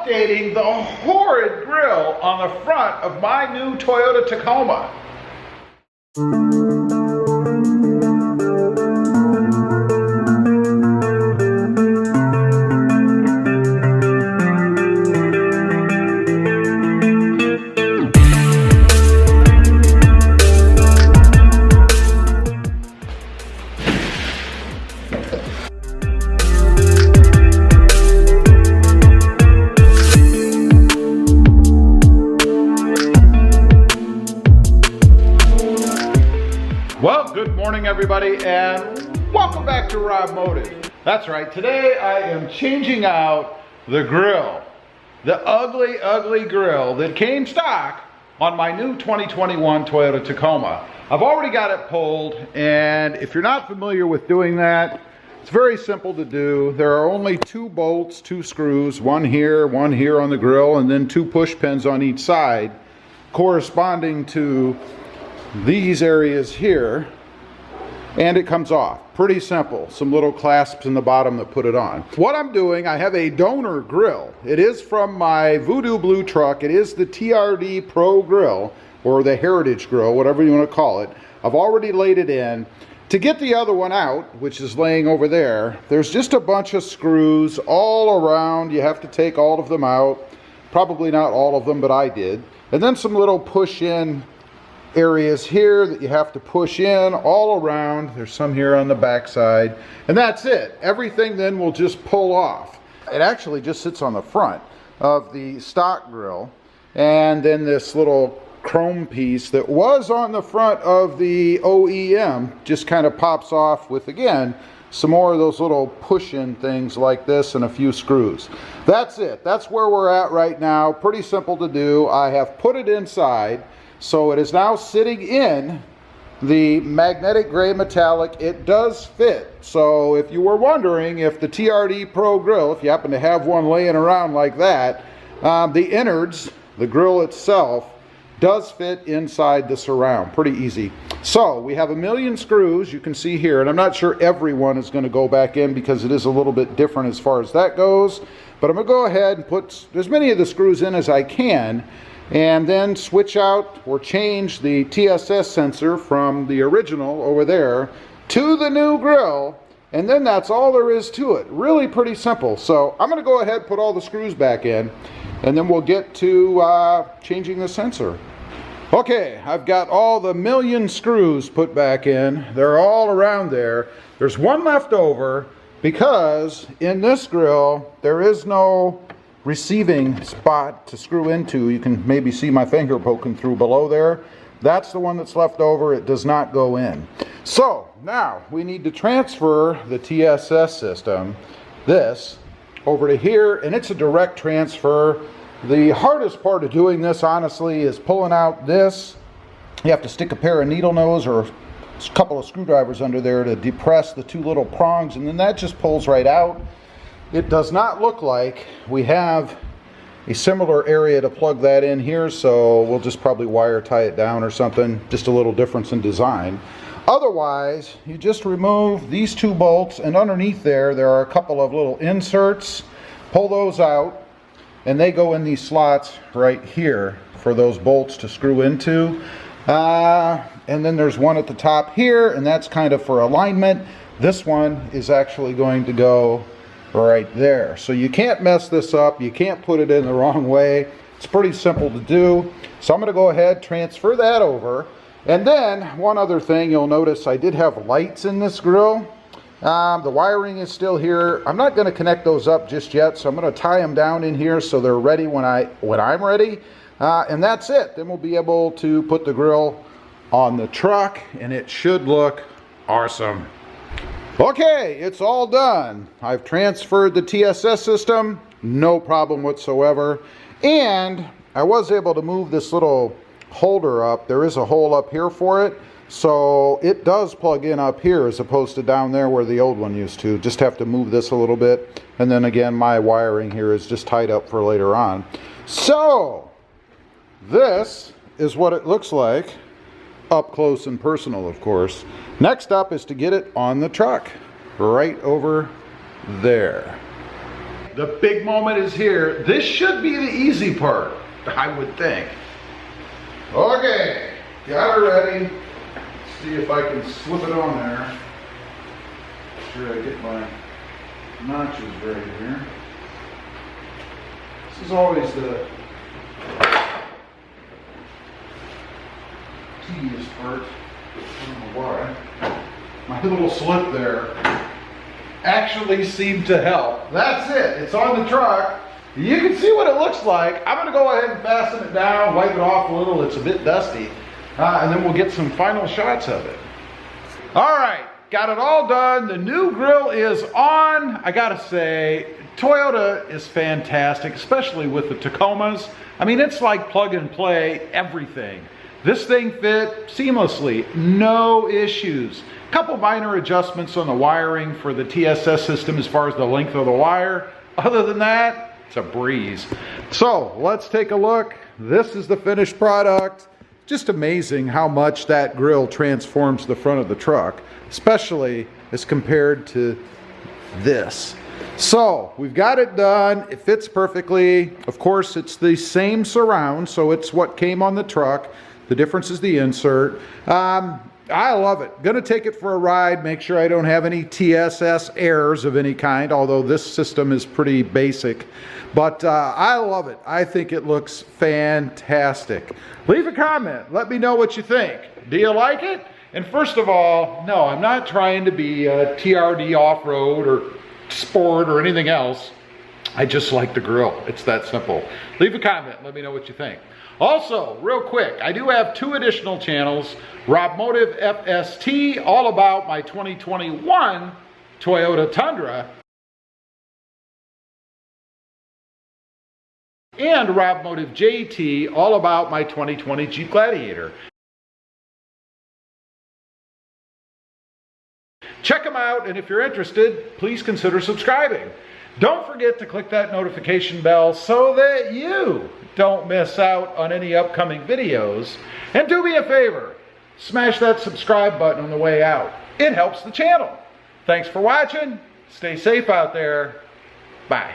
updating the horrid grill on the front of my new Toyota Tacoma. Well, good morning everybody and welcome back to RobMotive. That's right, today I am changing out the grill. The ugly grill that came stock on my new 2021 Toyota Tacoma. I've already got it pulled, and if you're not familiar with doing that, it's very simple to do. There are only 2 bolts, 2 screws, one here on the grill, and then 2 push pins on each side corresponding to these areas here, and it comes off. Pretty simple. Some little clasps in the bottom that put it on. What I'm doing, I have a donor grill. It is from my Voodoo Blue truck. It is the TRD Pro grill, or the Heritage grill, whatever you want to call it. I've already laid it in. To get the other one out, which is laying over there, there's just a bunch of screws all around. You have to take all of them out. Probably not all of them, but I did. And then some little push-in areas here that you have to push in all around. There's some here on the back side, and that's it. Everything then will just pull off. It actually just sits on the front of the stock grill, and then this little chrome piece that was on the front of the OEM just kind of pops off with, again, some more of those little push-in things like this and a few screws. That's it. That's where we're at right now. Pretty simple to do. I have put it inside. So it is now sitting in the magnetic gray metallic. It does fit. So if you were wondering if the TRD Pro grill, if you happen to have one laying around like that, the innards, the grill itself, does fit inside the surround. Pretty easy. So we have 1,000,000 screws, you can see here, and I'm not sure everyone is going to go back in because it is a little bit different as far as that goes. But I'm going to go ahead and put as many of the screws in as I can, and then switch out or change the TSS sensor from the original over there to the new grill, and then that's all there is to it. Really pretty simple. So I'm going to go ahead and put all the screws back in, and then we'll get to changing the sensor. Okay, I've got all the 1,000,000 screws put back in. They're all around there. There's one left over because in this grill there is no receiving spot to screw into. You can maybe see my finger poking through below there. That's the one that's left over. It does not go in. So now we need to transfer the TSS system, this, over to here, and it's a direct transfer. The hardest part of doing this, honestly, is pulling out this. You have to stick a pair of needle nose or a couple of screwdrivers under there to depress the 2 little prongs, and then that just pulls right out. It does not look like we have a similar area to plug that in here, so we'll just probably wire tie it down or something. Just a little difference in design. Otherwise, you just remove these 2 bolts, and underneath there are a couple of little inserts. Pull those out, and they go in these slots right here for those bolts to screw into. And then there's one at the top here, and that's kind of for alignment. This one is actually going to go right there. So you can't mess this up. You can't put it in the wrong way. It's pretty simple to do. So I'm going to go ahead, transfer that over. And then one other thing, you'll notice I did have lights in this grill. The wiring is still here. I'm not going to connect those up just yet, so I'm going to tie them down in here so they're ready when I'm ready. And that's it. Then we'll be able to put the grill on the truck, and it should look awesome. Okay, it's all done. I've transferred the TSS system, no problem whatsoever. And I was able to move this little holder up. There is a hole up here for it. So it does plug in up here as opposed to down there where the old one used to. Just have to move this a little bit. And then again, my wiring here is just tied up for later on. So this is what it looks like. Up close and personal, of course. Next up is to get it on the truck, right over there. the big moment is here. This should be the easy part, I would think. Okay, got it ready. Let's see if I can slip it on there. Make sure I get my notches ready here. This is always the tedious part. I don't know why. My little slip there actually seemed to help. That's it. It's on the truck. You can see what it looks like. I'm going to go ahead and fasten it down, wipe it off a little. It's a bit dusty. And then we'll get some final shots of it. All right. Got it all done. The new grill is on. I got to say, Toyota is fantastic, especially with the Tacomas. I mean, it's like plug and play everything. This thing fit seamlessly, no issues. Couple minor adjustments on the wiring for the TSS system as far as the length of the wire. Other than that, it's a breeze. So let's take a look. This is the finished product. Just amazing how much that grill transforms the front of the truck, especially as compared to this. So we've got it done. It fits perfectly. Of course, it's the same surround, so it's what came on the truck. The difference is the insert. I love it. Gonna take it for a ride, make sure I don't have any TSS errors of any kind, although this system is pretty basic. But I love it. I think it looks fantastic. Leave a comment. Let me know what you think. Do you like it? And first of all, no, I'm not trying to be a TRD off-road or sport or anything else. I just like the grill. It's that simple. Leave a comment. Let me know what you think. Also, real quick, I do have 2 additional channels. RobMotive FST, all about my 2021 Toyota Tundra. And RobMotive JT, all about my 2020 Jeep Gladiator. Check them out, and if you're interested, please consider subscribing. Don't forget to click that notification bell so that you don't miss out on any upcoming videos. And do me a favor, smash that subscribe button on the way out. It helps the channel. Thanks for watching. Stay safe out there. Bye.